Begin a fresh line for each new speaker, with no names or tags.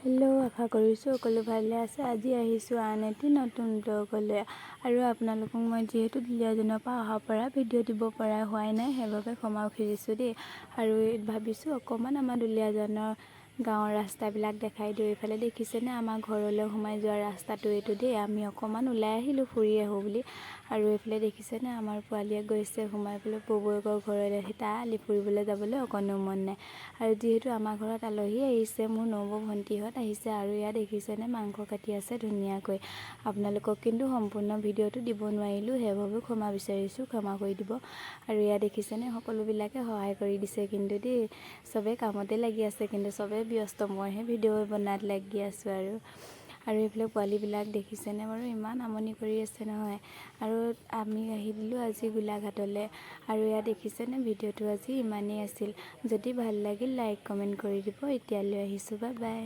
Hello' আশা কৰিছোঁ সকলো ভালে আছে। আজি আহিছোঁ আন এটি নতুন ব্লগলৈ আৰু আপোনালোকক মই যিহেতু দুলীয়াজনৰ পৰা অহাৰ পৰা ভিডিঅ' দিব পৰা হোৱাই নাই, সেইবাবে ক্ষমাও খুজিছোঁ দেই। আৰু ভাবিছোঁ অকণমান আমাৰ দুলীয়াজনৰ গাঁৱৰ ৰাস্তাবিলাক দেখাই দিওঁ। এইফালে দেখিছেনে আমাৰ ঘৰলৈ সোমাই যোৱা ৰাস্তাটো এইটো দেই। আমি অকণমান ওলাই আহিলোঁ ফুৰি আহোঁ বুলি। আৰু এইফালে দেখিছেনে আমাৰ পোৱালীয়ে গৈছে সোমাই পেলাই ববৌয়েকৰ ঘৰলৈ। তাৰ আলি ফুৰিবলৈ যাবলৈ অকণো মন নাই। আৰু যিহেতু আমাৰ ঘৰত আলহী আহিছে, মোৰ নবৌ ভণ্টিহঁত আহিছে আৰু ইয়াত দেখিছেনে মাংস কাটি আছে ধুনীয়াকৈ। আপোনালোকক কিন্তু সম্পূৰ্ণ ভিডিঅ'টো দিব নোৱাৰিলোঁ, সেইবাবে ক্ষমা বিচাৰিছোঁ, ক্ষমা কৰি দিব। আৰু ইয়াত দেখিছেনে সকলোবিলাকে সহায় কৰি দিছে কিন্তু দেই। চবেই কামতে লাগি আছে কিন্তু চবেই ব্যস্ত, মইহে ভিডিঅ' বনাত লাগি আছোঁ। আৰু এইফালে পোৱালীবিলাক দেখিছেনে বাৰু ইমান আমনি কৰি আছে নহয়। আৰু আমি আহি দিলোঁ আজি গোলাঘাটলৈ। আৰু ইয়াত দেখিছেনে ভিডিঅ'টো আজি ইমানেই আছিল। যদি ভাল লাগিল লাইক কমেণ্ট কৰি দিব। এতিয়ালৈ আহিছোঁ, বাই বাই।